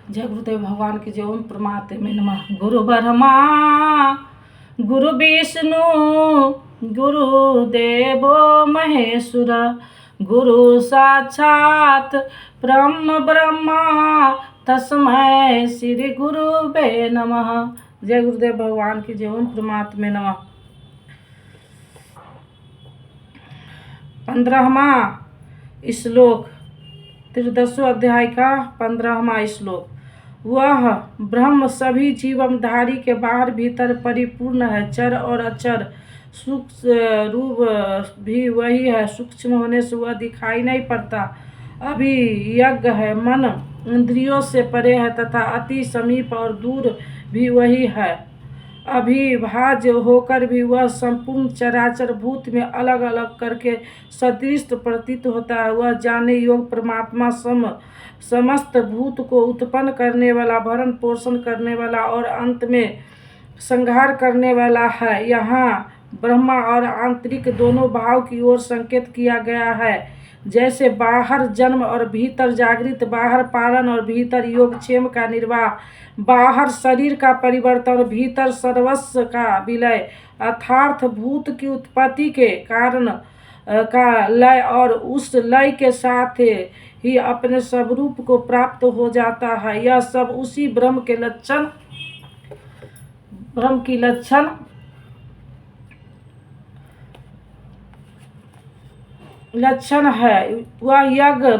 जय गुरुदेव भगवान की जय। ओम परमात्मे नमः। गुरु ब्रह्मा गुरु विष्णु गुरुदेवो महेश्वर, गुरु साक्षात ब्रह्म ब्रह्मा तस्मै श्री गुरुवे नमः। जय गुरुदेव भगवान की जय। ओम परमात्मे नमः। 15वां श्लोक, 13वें अध्याय का 15वां श्लोक। वह ब्रह्म सभी जीवनधारी के बाहर भीतर परिपूर्ण है, चर और अचर सूक्ष्म रूप भी वही है। सूक्ष्म होने से वह दिखाई नहीं पड़ता, अभी यज्ञ है, मन इंद्रियों से परे है तथा अति समीप और दूर भी वही है। अभिभाज्य होकर भी वह संपूर्ण चराचर भूत में अलग अलग करके सदृश प्रतीत होता है। वह जाने योग परमात्मा समस्त भूत को उत्पन्न करने वाला, भरण पोषण करने वाला और अंत में संहार करने वाला है। यहाँ ब्रह्मा और आंतरिक दोनों भाव की ओर संकेत किया गया है। जैसे बाहर जन्म और भीतर जागृत, बाहर पालन और भीतर योगक्षेम का निर्वाह, बाहर शरीर का परिवर्तन और भीतर सर्वस्व का विलय, अर्थात भूत की उत्पत्ति के कारण का लय और उस लय के साथ ही अपने स्वरूप को प्राप्त हो जाता है। यह सब उसी ब्रह्म की लक्षण है। वह यज्ञ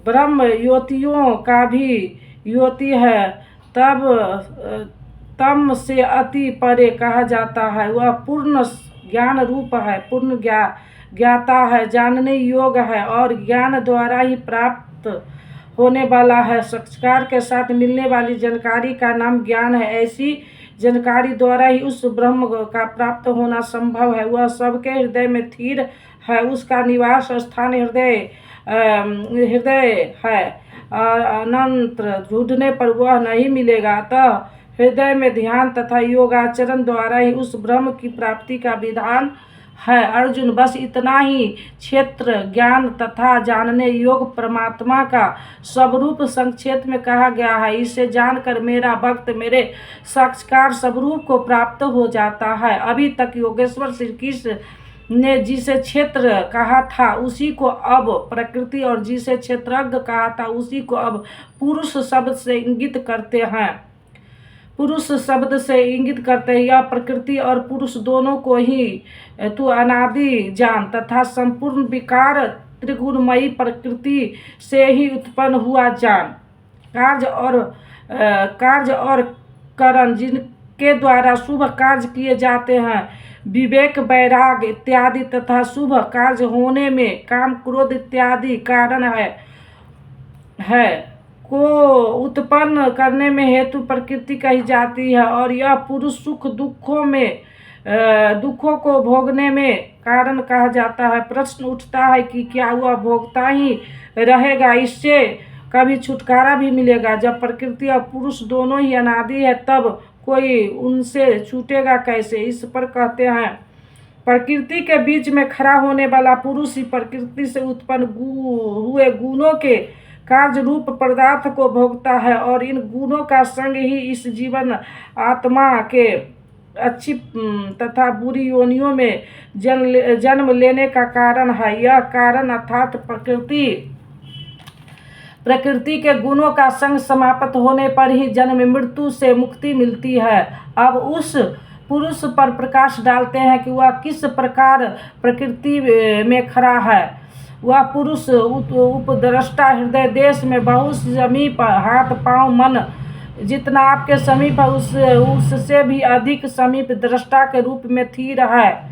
ब्रह्म योतियों का भी योति है, तब तम से अति परे कहा जाता है। वह पूर्ण ज्ञान रूप है, पूर्ण ज्ञाता है, जानने योग्य है और ज्ञान द्वारा ही प्राप्त होने वाला है। साक्षात्कार के साथ मिलने वाली जानकारी का नाम ज्ञान है। ऐसी जानकारी द्वारा ही उस ब्रह्म का प्राप्त होना संभव है। वह सबके हृदय में स्थिर है, उसका निवास स्थान हृदय है। अनंत ढूंढने पर वह नहीं मिलेगा, अतः हृदय में ध्यान तथा योगाचरण द्वारा ही उस ब्रह्म की प्राप्ति का विधान है। अर्जुन, बस इतना ही क्षेत्र ज्ञान तथा जानने योग परमात्मा का स्वरूप संक्षेप में कहा गया है। इसे जानकर मेरा भक्त मेरे साक्षात्कार स्वरूप को प्राप्त हो जाता है। अभी तक योगेश्वर श्री कृष्ण ने जिसे क्षेत्र कहा था उसी को अब प्रकृति, और जिसे क्षेत्रज्ञ कहा था उसी को अब पुरुष शब्द से इंगित करते हैं। यह प्रकृति और पुरुष दोनों को ही तू अनादि जान तथा संपूर्ण विकार त्रिगुणमयी प्रकृति से ही उत्पन्न हुआ जान। कार्य और करण जिनके द्वारा शुभ कार्य किए जाते हैं, विवेक वैराग इत्यादि तथा शुभ कार्य होने में काम क्रोध इत्यादि कारण है को उत्पन्न करने में हेतु प्रकृति कही जाती है। और यह पुरुष सुख दुखों को भोगने में कारण कहा जाता है। प्रश्न उठता है कि क्या वह भोगता ही रहेगा, इससे कभी छुटकारा भी मिलेगा? जब प्रकृति और पुरुष दोनों ही अनादि है, तब कोई उनसे छूटेगा कैसे? इस पर कहते हैं, प्रकृति के बीच में खड़ा होने वाला पुरुष ही प्रकृति से उत्पन्न हुए गुणों के कार्य रूप पदार्थ को भोगता है, और इन गुणों का संग ही इस जीवन आत्मा के अच्छी तथा बुरी योनियों में जन्म लेने का कारण है। यह कारण अर्थात प्रकृति के गुणों का संग समाप्त होने पर ही जन्म मृत्यु से मुक्ति मिलती है। अब उस पुरुष पर प्रकाश डालते हैं कि वह किस प्रकार प्रकृति में खड़ा है। वह पुरुष उपद्रष्टा हृदय देश में बहुत समीप, हाथ पांव मन जितना आपके समीप है उससे भी अधिक समीप दृष्टा के रूप में स्थिर है।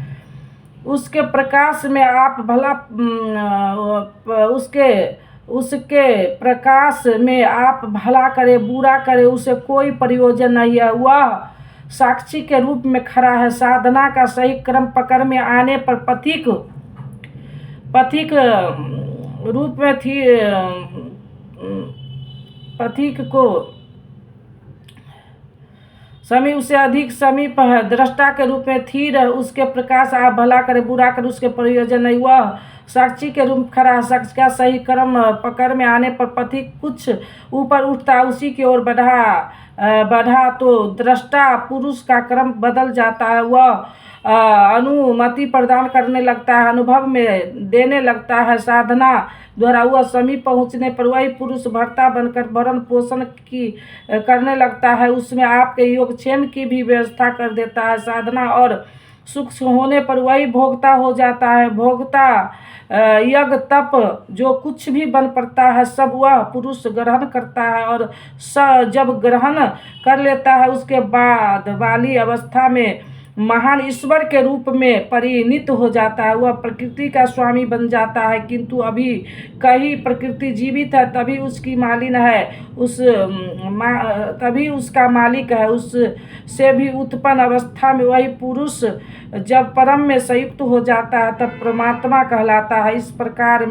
उसके प्रकाश में आप भला उसके प्रकाश में आप भला करे बुरा करे उसे कोई प्रयोजन नहीं है। वह साक्षी के रूप में खड़ा है। साधना का सही क्रम पकड़ में आने पर पथिक रूप में पथिक को समी उससे अधिक समीप है, दृष्टा के रूप में स्थिर है, उसके प्रकाश आप भला करे बुरा करे उसके प्रयोजन नहीं। वह साक्षी के रूप खड़ा है, शख्स का सही कर्म पकड़ में आने पर पथिक कुछ ऊपर उठता उसी की ओर बढ़ा तो दृष्टा पुरुष का क्रम बदल जाता है। वह अनुमति प्रदान करने लगता है, अनुभव में देने लगता है। साधना द्वारा वह समीप पहुँचने पर वही पुरुष भर्ता बनकर भरण पोषण की करने लगता है, उसमें आपके योगक्षेम की भी व्यवस्था कर देता है। साधना और सूक्ष्म होने पर वही भोक्ता हो जाता है। भोक्ता यज्ञ तप जो कुछ भी बन पड़ता है सब वह पुरुष ग्रहण करता है और जब ग्रहण कर लेता है उसके बाद वाली अवस्था में महान ईश्वर के रूप में परिणित हो जाता है। वह प्रकृति का स्वामी बन जाता है, किंतु अभी कहीं प्रकृति जीवित है तभी उसकी मालिन है, तभी उसका मालिक है। उससे भी उत्पन्न अवस्था में वही पुरुष जब परम में संयुक्त हो जाता है तब परमात्मा कहलाता है। इस प्रकार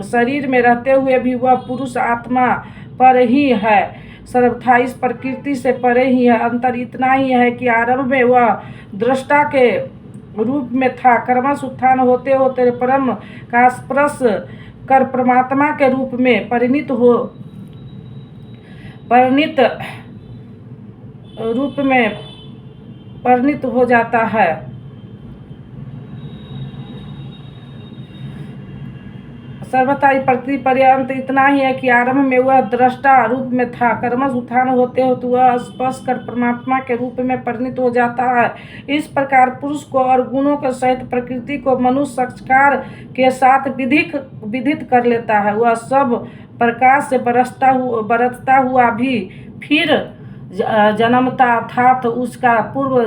शरीर में रहते हुए भी वह पुरुष आत्मा पर ही है, सर्वथा इस प्रकृति से परे ही है। अंतर इतना ही है कि आरंभ में वह दृष्टा के रूप में था, क्रमश उत्थान होते होते परम का स्पर्श कर परमात्मा के रूप में परिणित हो जाता है। सर्वथा प्रकृति पर्यंत इतना ही है कि आरंभ में वह दृष्टा रूप में था, कर्मश उत्थान होते होते वह स्पर्श कर परमात्मा के रूप में परिणित हो जाता है। इस प्रकार पुरुष को और गुणों के सहित प्रकृति को मनुष्य संस्कार के साथ विदित कर लेता है। वह सब प्रकाश से बरतता हुआ भी फिर जन्मता अर्थात उसका पूर्व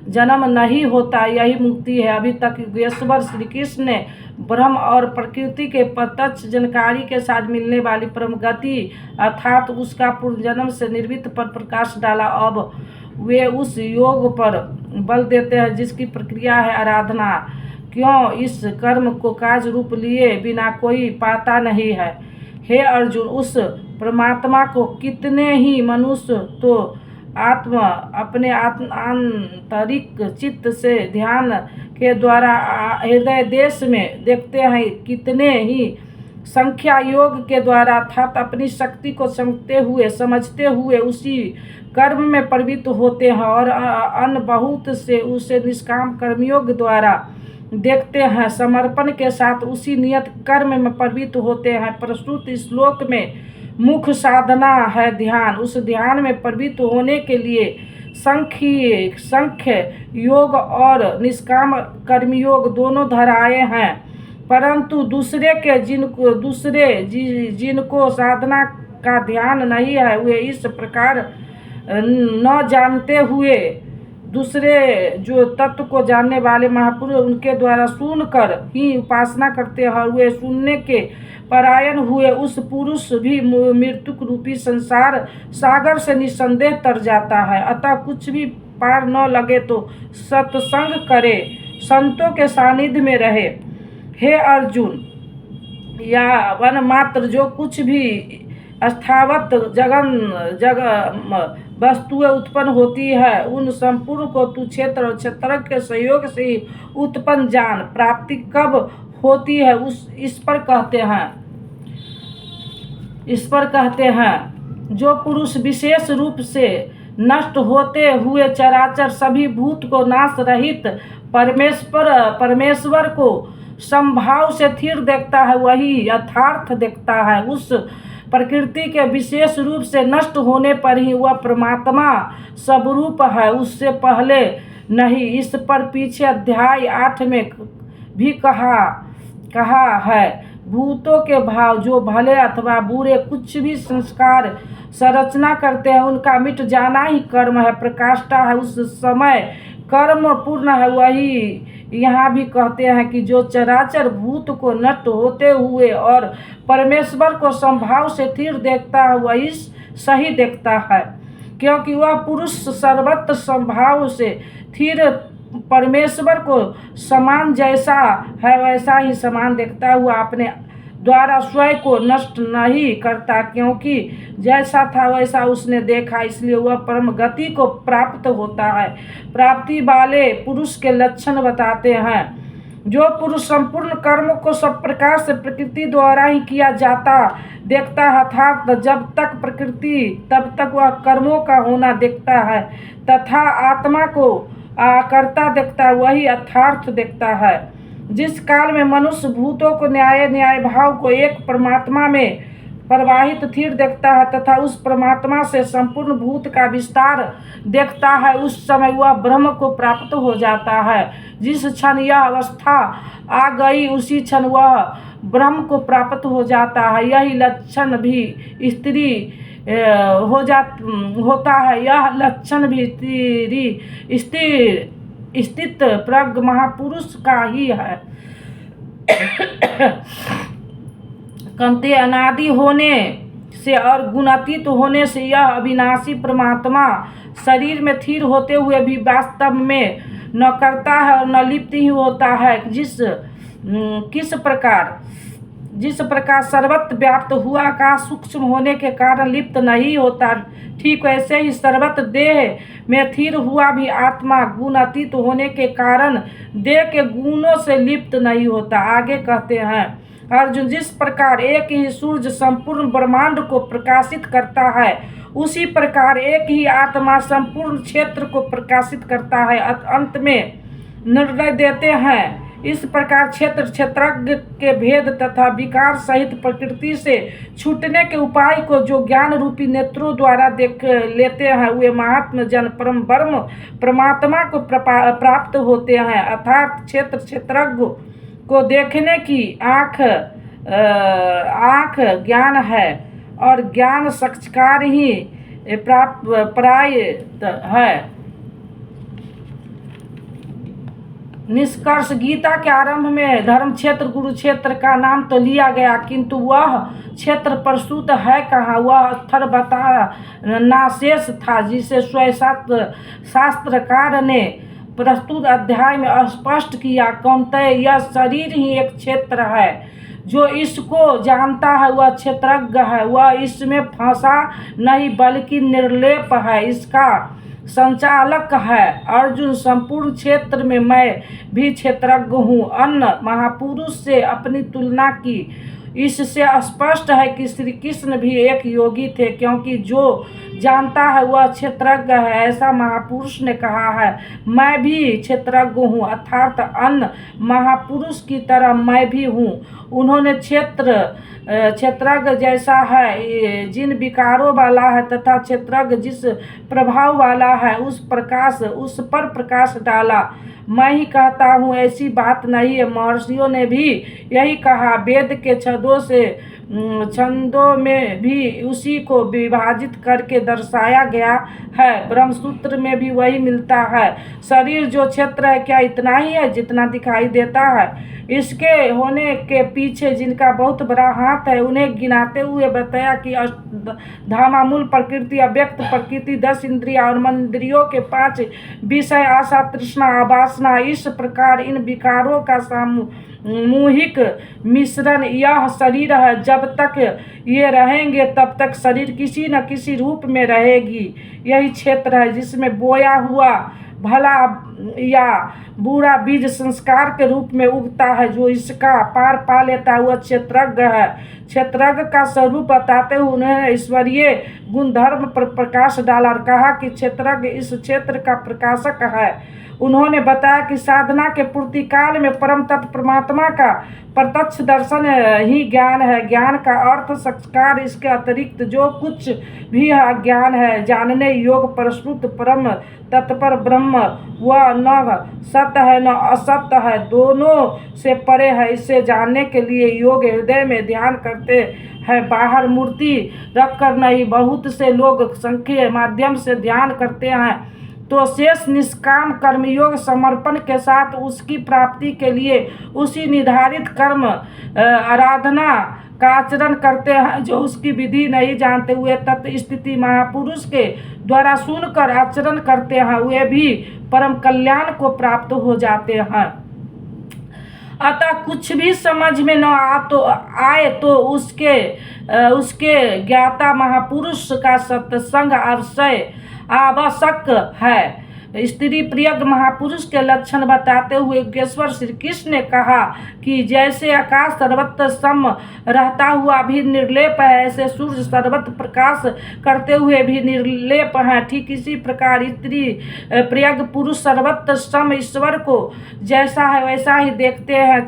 जन्म नहीं होता, यही मुक्ति है। अभी तक योगेश्वर श्री कृष्ण ने ब्रह्म और प्रकृति के प्रत्यक्ष जानकारी के साथ मिलने वाली परम गति अर्थात उसका पूर्व जन्म से निर्मित पर प्रकाश डाला। अब वे उस योग पर बल देते हैं जिसकी प्रक्रिया है आराधना। क्यों इस कर्म को कार्य रूप लिए बिना कोई पाता नहीं है। हे अर्जुन, उस परमात्मा को कितने ही मनुष्य तो आत्मा अपने आंतरिक चित्त से ध्यान के द्वारा हृदय देश में देखते हैं, कितने ही संख्या योग के द्वारा अर्थात अपनी शक्ति को समझते हुए उसी कर्म में प्रवृत्त होते हैं और अन्य बहुत से उसे निष्काम कर्मयोग द्वारा देखते हैं, समर्पण के साथ उसी नियत कर्म में प्रवृत्त होते हैं। प्रस्तुत श्लोक में मुख्य साधना है ध्यान। उस ध्यान में प्रवृत्त होने के लिए संख्य योग और निष्काम कर्मयोग दोनों धाराएं हैं, परंतु जिनको साधना का ध्यान नहीं है वे इस प्रकार न जानते हुए दूसरे जो तत्व को जानने वाले महापुरुष उनके द्वारा सुनकर ही उपासना करते हैं और वे सुनने के परायण हुए उस पुरुष भी मृत्युक रूपी संसार सागर से निसंदेह तर जाता है। अतः कुछ भी पार न लगे तो सत्संग करे, संतों के सानिध्य में रहे। हे अर्जुन, या वन मात्र जो कुछ भी अस्थावत वस्तुएं उत्पन्न होती है उन संपूर्ण को तू क्षेत्र और क्षेत्र के सहयोग से ही उत्पन्न जान। प्राप्ति कब होती है इस पर कहते हैं जो पुरुष विशेष रूप से नष्ट होते हुए चराचर सभी भूत को नाश रहित परमेश्वर को संभाव से स्थिर देखता है वही यथार्थ देखता है। उस प्रकृति के विशेष रूप से नष्ट होने पर ही वह परमात्मा स्वरूप है, उससे पहले नहीं। इस पर पीछे अध्याय 8 में भी कहा है भूतों के भाव जो भले अथवा बुरे कुछ भी संस्कार संरचना करते हैं उनका मिट जाना ही कर्म है, प्रकाष्ठा है, उस समय कर्म पूर्ण है। वही यहाँ भी कहते हैं कि जो चराचर भूत को नष्ट होते हुए और परमेश्वर को संभाव से स्थिर देखता है वही सही देखता है, क्योंकि वह पुरुष सर्वत्र संभाव से स्थिर परमेश्वर को समान जैसा है वैसा ही समान देखता हुआ अपने द्वारा स्वयं को नष्ट नहीं करता, क्योंकि जैसा था वैसा उसने देखा, इसलिए वह परम गति को प्राप्त होता है। प्राप्ति वाले पुरुष के लक्षण बताते हैं। जो पुरुष संपूर्ण कर्म को सब प्रकार से प्रकृति द्वारा ही किया जाता देखता है, अर्थात जब तक प्रकृति तब तक वह कर्मों का होना देखता है, तथा आत्मा को करता देखता है, वही यथार्थ देखता है। जिस काल में मनुष्य भूतों को न्याय भाव को एक परमात्मा में प्रवाहित स्थिर देखता है तथा उस परमात्मा से संपूर्ण भूत का विस्तार देखता है, उस समय वह ब्रह्म को प्राप्त हो जाता है। जिस क्षण यह अवस्था आ गई उसी क्षण वह ब्रह्म को प्राप्त हो जाता है। यही लक्षण भी स्त्री होता है। यह लक्षण भी स्थित प्रज्ञ महापुरुष का ही है। कंते अनादि होने से और गुणातीत होने से यह अविनाशी परमात्मा शरीर में स्थिर होते हुए भी वास्तव में न करता है और न लिप्त ही होता है। जिस प्रकार सर्वत्र व्याप्त हुआ आकाश सूक्ष्म होने के कारण लिप्त नहीं होता, ठीक वैसे ही सर्वत्र देह में स्थिर हुआ भी आत्मा गुणातीत होने के कारण देह के गुणों से लिप्त नहीं होता। आगे कहते हैं, अर्जुन, जिस प्रकार एक ही सूर्य संपूर्ण ब्रह्मांड को प्रकाशित करता है, उसी प्रकार एक ही आत्मा संपूर्ण क्षेत्र को प्रकाशित करता है। अंत में निर्णय देते हैं, इस प्रकार क्षेत्रज्ञ के भेद तथा विकार सहित प्रकृति से छूटने के उपाय को जो ज्ञान रूपी नेत्रों द्वारा देख लेते हैं, वे महात्मा जन परम ब्रह्म परमात्मा को प्राप्त होते हैं। अर्थात क्षेत्रज्ञ को देखने की आँख ज्ञान है और ज्ञान साक्षात्कार ही प्राप्त है। निष्कर्ष, गीता के आरंभ में धर्म क्षेत्र कुरुक्षेत्र का नाम तो लिया गया, किंतु वह क्षेत्र प्रस्तुत है कहाँ? वह स्थल बता नाशेष था, जिसे स्वयं शास्त्रकार ने प्रस्तुत अध्याय में स्पष्ट किया। कौन्तेय, यह शरीर ही एक क्षेत्र है। जो इसको जानता है वह क्षेत्रज्ञ है। वह इसमें फंसा नहीं बल्कि निर्लेप है, इसका संचालक है। अर्जुन, संपूर्ण क्षेत्र में मैं भी क्षेत्रज्ञ हूँ। अन्य महापुरुष से अपनी तुलना की। इससे स्पष्ट है कि श्री कृष्ण भी एक योगी थे, क्योंकि जो जानता है वह क्षेत्रज्ञ है, ऐसा महापुरुष ने कहा है। मैं भी क्षेत्रज्ञ हूँ, अर्थात अन्य महापुरुष की तरह मैं भी हूँ। उन्होंने क्षेत्रज्ञ जैसा है जिन विकारों वाला है तथा क्षेत्रज्ञ जिस प्रभाव वाला है उस पर प्रकाश डाला। मैं ही कहता हूँ, ऐसी बात नहीं है। महर्षियों ने भी यही कहा। वेद के छंदों में भी उसी को विभाजित करके दर्शाया गया है। ब्रह्मसूत्र में भी वही मिलता है। शरीर जो क्षेत्र है, क्या इतना ही है जितना दिखाई देता है? इसके होने के पीछे जिनका बहुत बड़ा हाथ है, उन्हें गिनाते हुए बताया कि धामामूल प्रकृति, अव्यक्त प्रकृति, 10 इंद्रिया और मंद्रियों के 5 विषय, आशा, तृष्णा, आवासना, इस प्रकार इन विकारों का सामूहिक मिश्रण यह शरीर है। जब तक ये रहेंगे तब तक शरीर किसी न किसी रूप में रहेगी। यही क्षेत्र है जिसमें बोया हुआ भला या बुरा बीज संस्कार के रूप में उगता है। जो इसका पार पा लेता है वह क्षेत्रज्ञ है। क्षेत्रज्ञ का स्वरूप बताते हुए उन्होंने ईश्वरीय गुणधर्म पर प्रकाश डाला और कहा कि क्षेत्रज्ञ इस क्षेत्र का प्रकाशक है। उन्होंने बताया कि साधना के पूर्ति काल में परम तत्व परमात्मा का प्रत्यक्ष दर्शन ही ज्ञान है। ज्ञान का अर्थ साक्षात्कार, इसके अतिरिक्त जो कुछ भी ज्ञान है जानने योग प्रस्तुत परम तत्पर ब्रह्म, वह न सत्य है न असत्य है, दोनों से परे है। इसे जानने के लिए योग हृदय में ध्यान करते हैं, बाहर मूर्ति रखकर नहीं। बहुत से लोग संख्य माध्यम से ध्यान करते हैं तो शेष निष्काम कर्मयोग समर्पण के साथ उसकी प्राप्ति के लिए उसी निर्धारित कर्म आराधना का आचरण करते हैं। जो उसकी विधि नहीं जानते हुए तत्व स्थिति महापुरुष के द्वारा सुनकर आचरण करते हैं, वे भी परम कल्याण को प्राप्त हो जाते हैं। अतः कुछ भी समझ में न आए तो उसके ज्ञाता महापुरुष का सत्संग आवश्यक है। स्त्री प्रियग महापुरुष के लक्षण बताते हुए योगेश्वर श्री कृष्ण ने कहा कि जैसे आकाश सर्वत्र सम रहता हुआ भी निर्लेप है, ऐसे सूर्य सर्वत्र प्रकाश करते हुए भी निर्लेप है। ठीक इसी प्रकार स्त्री प्रियग पुरुष सर्वत्र सम ईश्वर को जैसा है वैसा ही देखते हैं।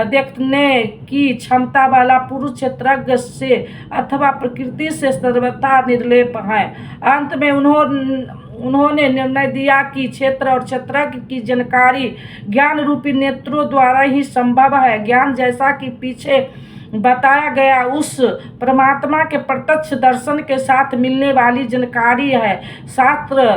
देखने की क्षमता वाला पुरुष क्षेत्रज्ञ से अथवा प्रकृति से सर्वथा निर्लेप है। अंत में उन्होंने निर्णय दिया कि क्षेत्र और क्षेत्रज्ञ की जानकारी ज्ञान रूपी नेत्रों द्वारा ही संभव है। ज्ञान जैसा कि पीछे बताया गया उस परमात्मा के प्रत्यक्ष दर्शन के साथ मिलने वाली जानकारी है। शास्त्र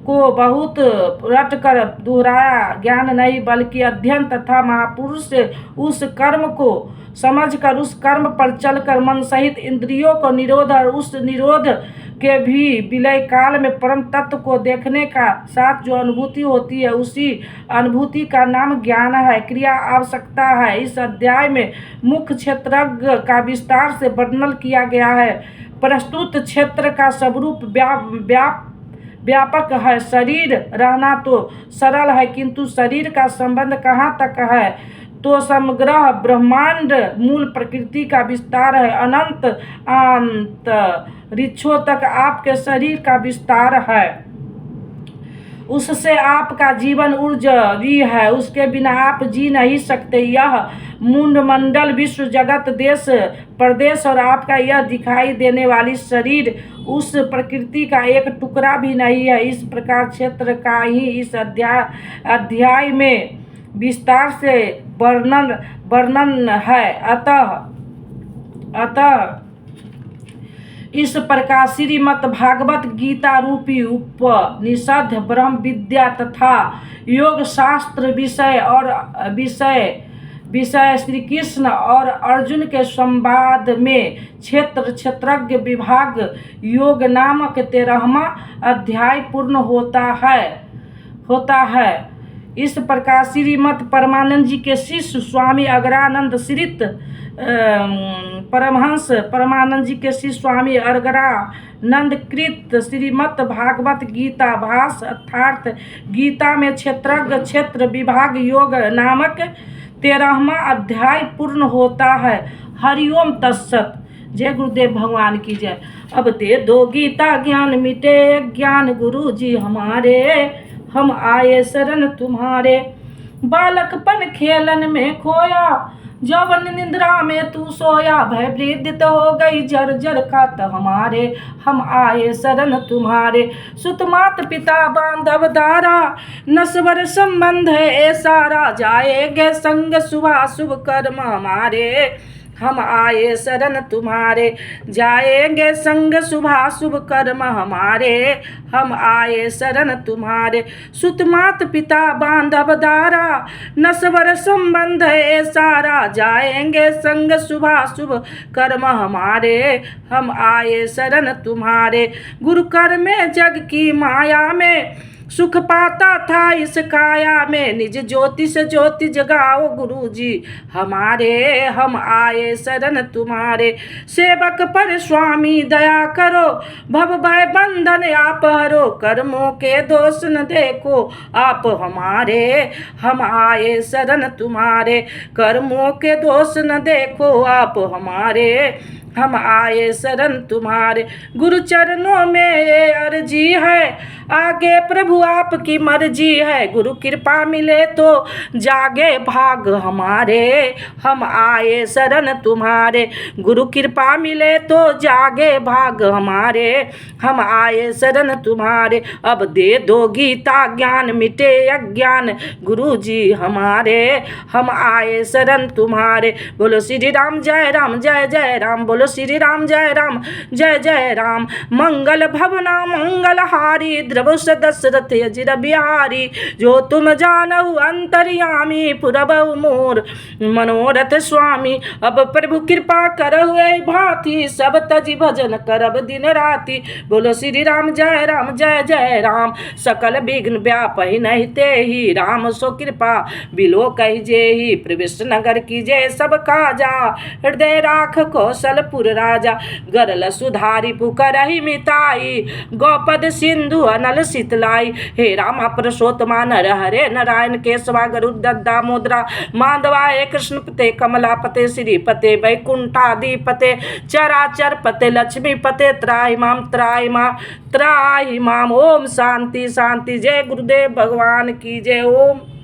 को बहुत रट कर दोहराया ज्ञान नहीं, बल्कि अध्ययन तथा महापुरुष से उस कर्म को समझकर उस कर्म पर चलकर मन सहित इंद्रियों को निरोध और उस निरोध के भी विलय काल में परम तत्व को देखने का साथ जो अनुभूति होती है, उसी अनुभूति का नाम ज्ञान है। क्रिया आवश्यकता है। इस अध्याय में मुख्य क्षेत्रज्ञ का विस्तार से वर्णन किया गया है। प्रस्तुत क्षेत्र का स्वरूप व्यापक है। शरीर रहना तो सरल है, किंतु शरीर का संबंध कहाँ तक है? तो समग्र ब्रह्मांड मूल प्रकृति का विस्तार है। अनंत अंतरिक्षों तक आपके शरीर का विस्तार है। उससे आपका जीवन ऊर्जवी है, उसके बिना आप जी नहीं सकते। यह मुंडमंडल विश्व जगत देश प्रदेश और आपका यह दिखाई देने वाली शरीर उस प्रकृति का एक टुकड़ा भी नहीं है। इस प्रकार क्षेत्र का ही इस अध्याय में विस्तार से वर्णन है। अतः इस प्रकार श्रीमद् भागवत गीता रूपी उपनिषद ब्रह्म विद्या तथा योग शास्त्र विषय श्री कृष्ण और अर्जुन के संवाद में क्षेत्र क्षेत्रज्ञ विभाग योग नामक 13वां अध्याय पूर्ण होता है। इस प्रकार श्रीमद् परमानंद जी के शिष्य स्वामी अगरानंद श्रीत परमहंस परमानंद जी के शिष्य स्वामी अगरानंद कृत श्रीमद् भागवत गीता भाष्य अर्थात गीता में क्षेत्रज्ञ क्षेत्र विभाग योग नामक 13वां अध्याय पूर्ण होता है। हरिओम तत्सत। जय गुरुदेव भगवान की जय। अब दे दो गीता ज्ञान मिटे ज्ञान गुरु जी हमारे, हम आए शरण तुम्हारे। बालकपन खेलन में खोया, जवन निद्रा में तू सोया। भय वृद्धित हो गई जर्जर खात हमारे, हम आए शरण तुम्हारे। सुत मात पिता बांधव दारा, नस्वर संबंध है ए सारा। जाएंगे संग शुभा शुभ कर्म हमारे, हम आए शरण तुम्हारे। जाएंगे संग शुभाशुभ कर्म हमारे, हम आए शरण तुम्हारे। सुत मात पिता बांधव दारा, नस्वर संबंध है सारा। जाएंगे संग शुभाशुभ कर्म हमारे, हम आए शरण तुम्हारे। गुरु कर में जग की माया में सुख पाता था इस काया में। निज ज्योति से ज्योति जगाओ गुरु जी हमारे, हम आए शरण तुम्हारे। सेवक पर स्वामी दया करो, भव भय बंधन आप हरो। कर्मों के दोष न देखो आप हमारे, हम आए शरण तुम्हारे। कर्मों के दोष न देखो आप हमारे, हम आए शरण तुम्हारे। गुरु चरणों में ये अर्जी है, आगे प्रभु आपकी मर्जी है। गुरु कृपा मिले तो जागे भाग हमारे, हम आए शरण तुम्हारे। गुरु कृपा मिले तो जागे भाग हमारे, हम आए शरण तुम्हारे। अब दे दो गीता ज्ञान मिटे अज्ञान गुरु जी हमारे, हम आए शरण तुम्हारे। बोलो श्री राम जय जय राम। बोलो श्री राम जय जय राम। मंगल भवना मंगल हारी द्रव दशरथ अजिर बिहारी। जो तुम जानहु अंतर्यामी पुरबहु मोर मनोरथ स्वामी। अब प्रभु कृपा करहु एहि भांति सब तजी भजन करब दिन राति। बोलो श्री राम जय जय राम। सकल विघ्न व्यापहि नहीं तेहि राम सो कृपा बिलो कहि जेहि। प्रविष्ट नगर की जय सब काजा हृदय राख कौशलपुर राजा। गरल सुधारी पुकारहि मिताई गौपद सिंधु अनल शीतलाई। हे राम पुरुषोत्तमा नर हरे नारायण केशवा गरुड़ दामोदरा माधवाय कृष्ण पते कमला पते श्रीपते वैकुंठाधिपते चराचर पते लक्ष्मी पते त्राहि माम। ओम शांति शांति। जय गुरुदेव भगवान की जय। ओम।